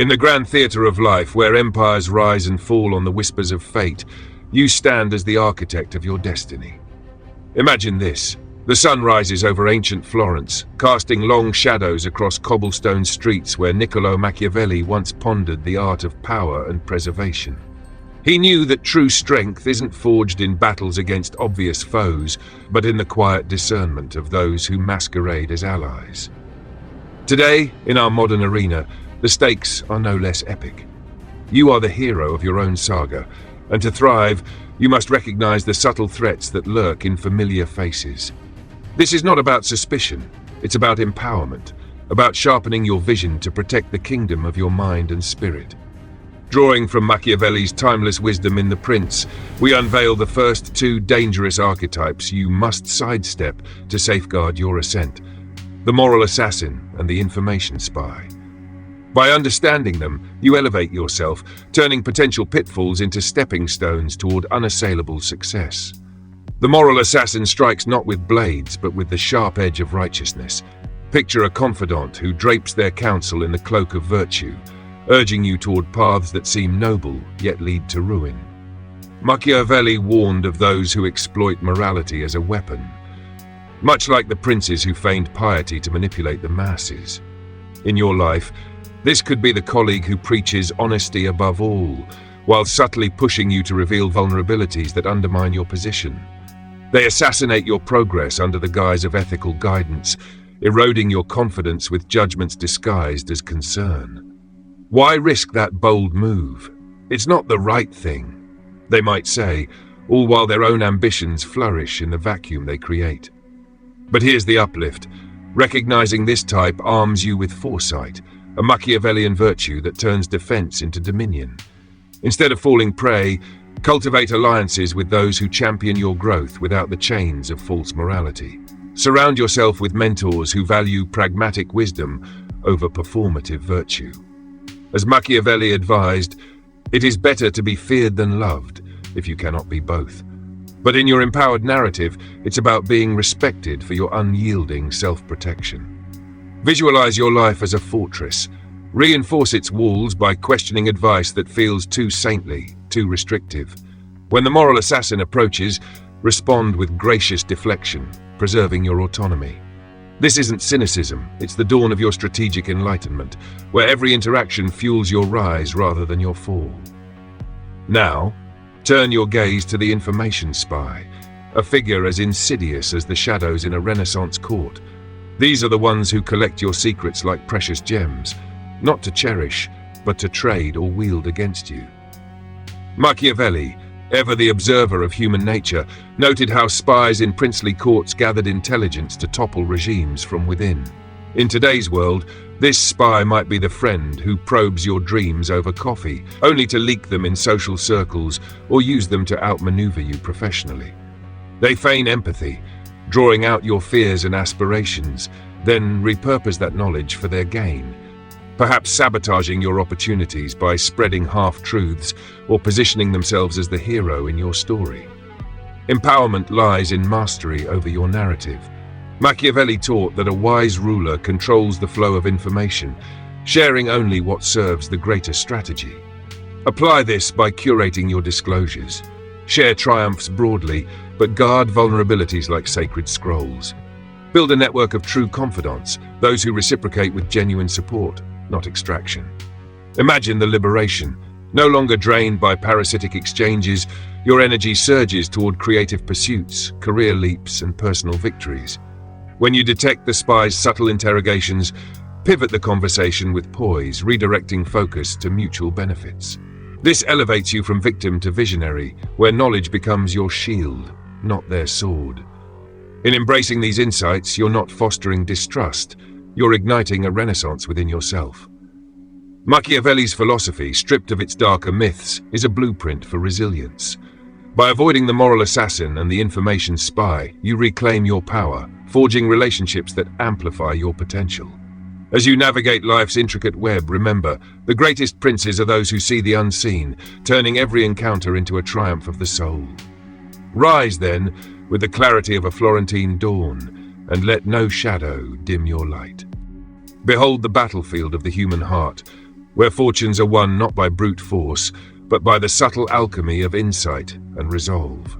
In the grand theatre of life, where empires rise and fall on the whispers of fate, you stand as the architect of your destiny. Imagine this. The sun rises over ancient Florence, casting long shadows across cobblestone streets where Niccolò Machiavelli once pondered the art of power and preservation. He knew that true strength isn't forged in battles against obvious foes, but in the quiet discernment of those who masquerade as allies. Today, in our modern arena, the stakes are no less epic. You are the hero of your own saga, and to thrive, you must recognize the subtle threats that lurk in familiar faces. This is not about suspicion, it's about empowerment, about sharpening your vision to protect the kingdom of your mind and spirit. Drawing from Machiavelli's timeless wisdom in The Prince, we unveil the first two dangerous archetypes you must sidestep to safeguard your ascent: the moral assassin and the information spy. By understanding them, you elevate yourself, turning potential pitfalls into stepping stones toward unassailable success. The moral assassin strikes not with blades, but with the sharp edge of righteousness. Picture a confidant who drapes their counsel in the cloak of virtue, urging you toward paths that seem noble, yet lead to ruin. Machiavelli warned of those who exploit morality as a weapon, much like the princes who feigned piety to manipulate the masses. In your life, this could be the colleague who preaches honesty above all, while subtly pushing you to reveal vulnerabilities that undermine your position. They assassinate your progress under the guise of ethical guidance, eroding your confidence with judgments disguised as concern. Why risk that bold move? It's not the right thing, they might say, all while their own ambitions flourish in the vacuum they create. But here's the uplift. Recognizing this type arms you with foresight, a Machiavellian virtue that turns defense into dominion. Instead of falling prey, cultivate alliances with those who champion your growth without the chains of false morality. Surround yourself with mentors who value pragmatic wisdom over performative virtue. As Machiavelli advised, it is better to be feared than loved, if you cannot be both. But in your empowered narrative, it's about being respected for your unyielding self-protection. Visualize your life as a fortress. Reinforce its walls by questioning advice that feels too saintly, too restrictive. When the moral assassin approaches, respond with gracious deflection, preserving your autonomy. This isn't cynicism, it's the dawn of your strategic enlightenment, where every interaction fuels your rise rather than your fall. Now, turn your gaze to the information spy, a figure as insidious as the shadows in a Renaissance court. These are the ones who collect your secrets like precious gems, not to cherish, but to trade or wield against you. Machiavelli, ever the observer of human nature, noted how spies in princely courts gathered intelligence to topple regimes from within. In today's world, this spy might be the friend who probes your dreams over coffee, only to leak them in social circles or use them to outmaneuver you professionally. They feign empathy, drawing out your fears and aspirations, then repurpose that knowledge for their gain, perhaps sabotaging your opportunities by spreading half-truths or positioning themselves as the hero in your story. Empowerment lies in mastery over your narrative. Machiavelli taught that a wise ruler controls the flow of information, sharing only what serves the greater strategy. Apply this by curating your disclosures. Share triumphs broadly, but guard vulnerabilities like sacred scrolls. Build a network of true confidants, those who reciprocate with genuine support, not extraction. Imagine the liberation. No longer drained by parasitic exchanges, your energy surges toward creative pursuits, career leaps, and personal victories. When you detect the spy's subtle interrogations, pivot the conversation with poise, redirecting focus to mutual benefits. This elevates you from victim to visionary, where knowledge becomes your shield, not their sword. In embracing these insights, you're not fostering distrust, you're igniting a renaissance within yourself. Machiavelli's philosophy, stripped of its darker myths, is a blueprint for resilience. By avoiding the moral assassin and the information spy, you reclaim your power, forging relationships that amplify your potential. As you navigate life's intricate web, remember, the greatest princes are those who see the unseen, turning every encounter into a triumph of the soul. Rise, then, with the clarity of a Florentine dawn, and let no shadow dim your light. Behold the battlefield of the human heart, where fortunes are won not by brute force, but by the subtle alchemy of insight and resolve.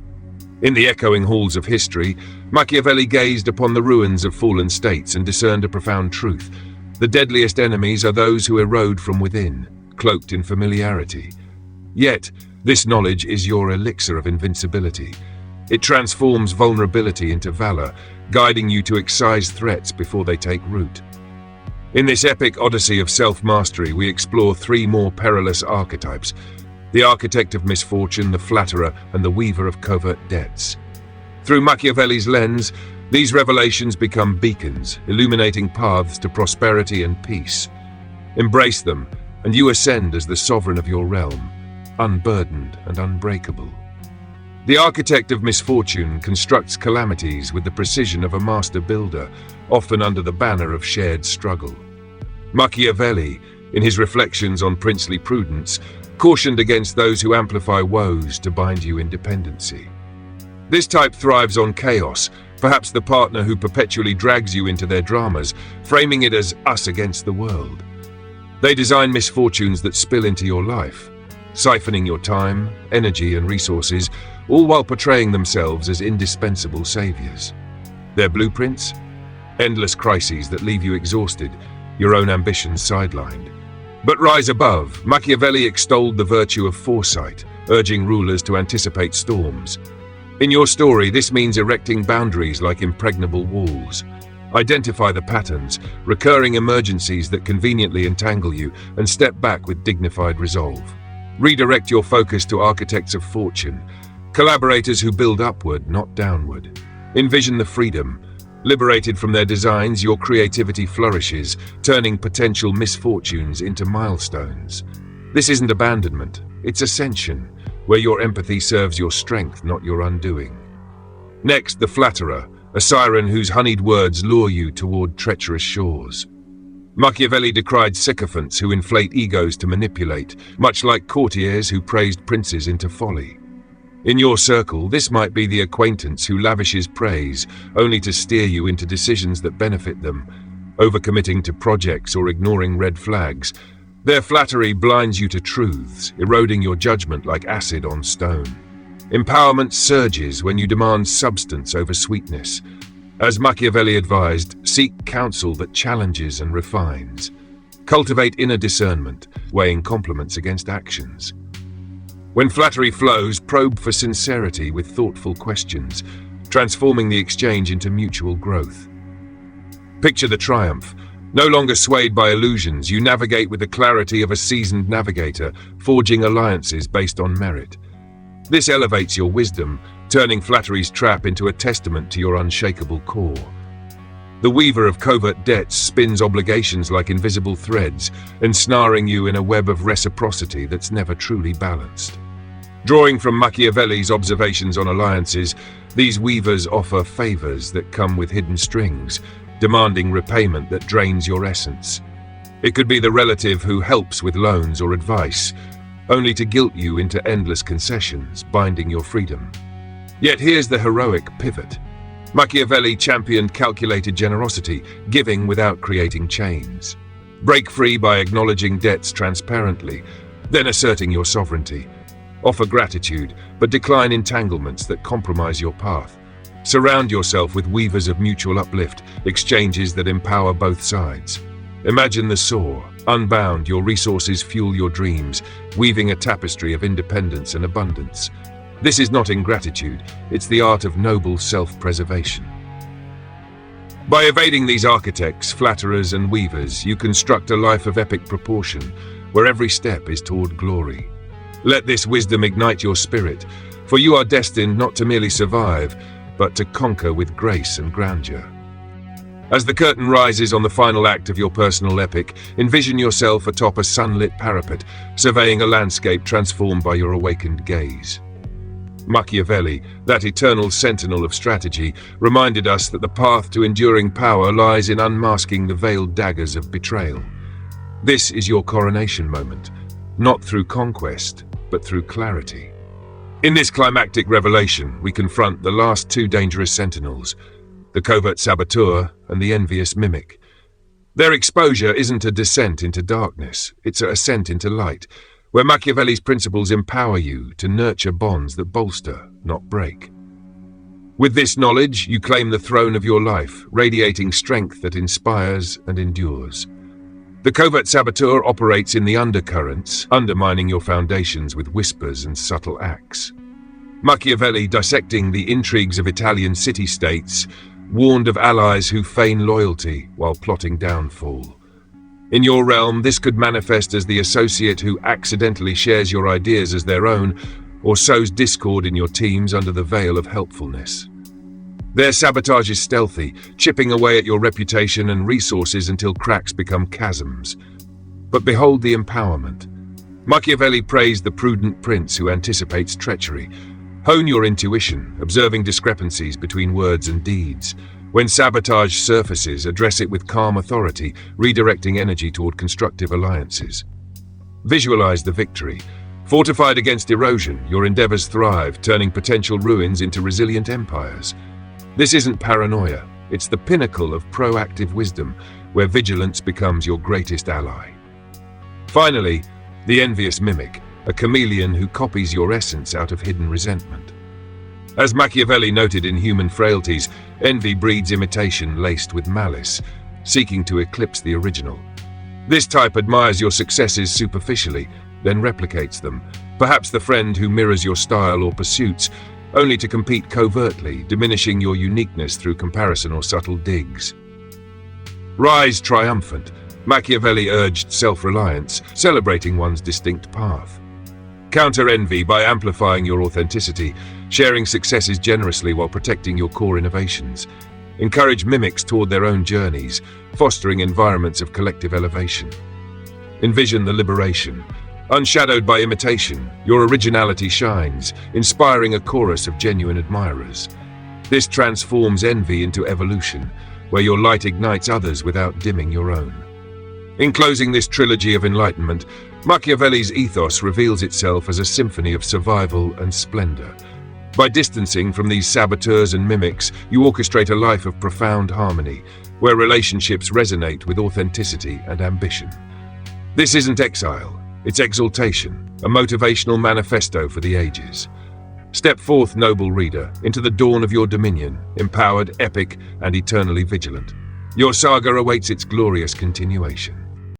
In the echoing halls of history, Machiavelli gazed upon the ruins of fallen states and discerned a profound truth. The deadliest enemies are those who erode from within, cloaked in familiarity. Yet, this knowledge is your elixir of invincibility. It transforms vulnerability into valor, guiding you to excise threats before they take root. In this epic odyssey of self-mastery, we explore three more perilous archetypes: the Architect of Misfortune, the Flatterer, and the Weaver of Covert Debts. Through Machiavelli's lens, these revelations become beacons, illuminating paths to prosperity and peace. Embrace them, and you ascend as the sovereign of your realm, unburdened and unbreakable. The Architect of Misfortune constructs calamities with the precision of a master builder, often under the banner of shared struggle. Machiavelli, in his reflections on princely prudence, cautioned against those who amplify woes to bind you in dependency. This type thrives on chaos, perhaps the partner who perpetually drags you into their dramas, framing it as us against the world. They design misfortunes that spill into your life, siphoning your time, energy, and resources, all while portraying themselves as indispensable saviors. Their blueprints? Endless crises that leave you exhausted, your own ambitions sidelined. But rise above, Machiavelli extolled the virtue of foresight, urging rulers to anticipate storms. In your story, this means erecting boundaries like impregnable walls. Identify the patterns, recurring emergencies that conveniently entangle you, and step back with dignified resolve. Redirect your focus to architects of fortune, collaborators who build upward, not downward. Envision the freedom. Liberated from their designs, your creativity flourishes, turning potential misfortunes into milestones. This isn't abandonment, it's ascension, where your empathy serves your strength, not your undoing. Next, the Flatterer, a siren whose honeyed words lure you toward treacherous shores. Machiavelli decried sycophants who inflate egos to manipulate, much like courtiers who praised princes into folly. In your circle, this might be the acquaintance who lavishes praise, only to steer you into decisions that benefit them, overcommitting to projects or ignoring red flags. Their flattery blinds you to truths, eroding your judgment like acid on stone. Empowerment surges when you demand substance over sweetness. As Machiavelli advised, seek counsel that challenges and refines. Cultivate inner discernment, weighing compliments against actions. When flattery flows, probe for sincerity with thoughtful questions, transforming the exchange into mutual growth. Picture the triumph. No longer swayed by illusions, you navigate with the clarity of a seasoned navigator, forging alliances based on merit. This elevates your wisdom, turning flattery's trap into a testament to your unshakable core. The Weaver of Covert Debts spins obligations like invisible threads, ensnaring you in a web of reciprocity that's never truly balanced. Drawing from Machiavelli's observations on alliances, these weavers offer favors that come with hidden strings, demanding repayment that drains your essence. It could be the relative who helps with loans or advice, only to guilt you into endless concessions, binding your freedom. Yet here's the heroic pivot. Machiavelli championed calculated generosity, giving without creating chains. Break free by acknowledging debts transparently, then asserting your sovereignty. Offer gratitude, but decline entanglements that compromise your path. Surround yourself with weavers of mutual uplift, exchanges that empower both sides. Imagine the soar. Unbound, your resources fuel your dreams, weaving a tapestry of independence and abundance. This is not ingratitude, it's the art of noble self-preservation. By evading these architects, flatterers, and weavers, you construct a life of epic proportion, where every step is toward glory. Let this wisdom ignite your spirit, for you are destined not to merely survive, but to conquer with grace and grandeur. As the curtain rises on the final act of your personal epic, envision yourself atop a sunlit parapet, surveying a landscape transformed by your awakened gaze. Machiavelli, that eternal sentinel of strategy, reminded us that the path to enduring power lies in unmasking the veiled daggers of betrayal. This is your coronation moment, not through conquest, but through clarity. In this climactic revelation, we confront the last two dangerous sentinels, the Covert Saboteur and the Envious Mimic. Their exposure isn't a descent into darkness, it's an ascent into light, where Machiavelli's principles empower you to nurture bonds that bolster, not break. With this knowledge, you claim the throne of your life, radiating strength that inspires and endures. The Covert Saboteur operates in the undercurrents, undermining your foundations with whispers and subtle acts. Machiavelli, dissecting the intrigues of Italian city-states, warned of allies who feign loyalty while plotting downfall. In your realm, this could manifest as the associate who accidentally shares your ideas as their own or sows discord in your teams under the veil of helpfulness. Their sabotage is stealthy, chipping away at your reputation and resources until cracks become chasms. But behold the empowerment. Machiavelli praised the prudent prince who anticipates treachery. Hone your intuition, observing discrepancies between words and deeds. When sabotage surfaces, address it with calm authority, redirecting energy toward constructive alliances. Visualize the victory. Fortified against erosion, your endeavors thrive, turning potential ruins into resilient empires. This isn't paranoia, it's the pinnacle of proactive wisdom, where vigilance becomes your greatest ally. Finally, the Envious Mimic, a chameleon who copies your essence out of hidden resentment. As Machiavelli noted in Human Frailties, envy breeds imitation laced with malice, seeking to eclipse the original. This type admires your successes superficially, then replicates them, perhaps the friend who mirrors your style or pursuits, only to compete covertly, diminishing your uniqueness through comparison or subtle digs. Rise triumphant, Machiavelli urged self-reliance, celebrating one's distinct path. Counter envy by amplifying your authenticity, sharing successes generously while protecting your core innovations. Encourage mimics toward their own journeys, fostering environments of collective elevation. Envision the liberation. Unshadowed by imitation, your originality shines, inspiring a chorus of genuine admirers. This transforms envy into evolution, where your light ignites others without dimming your own. In closing this trilogy of enlightenment, Machiavelli's ethos reveals itself as a symphony of survival and splendor. By distancing from these saboteurs and mimics, you orchestrate a life of profound harmony, where relationships resonate with authenticity and ambition. This isn't exile. It's exaltation, a motivational manifesto for the ages. Step forth, noble reader, into the dawn of your dominion, empowered, epic, and eternally vigilant. Your saga awaits its glorious continuation.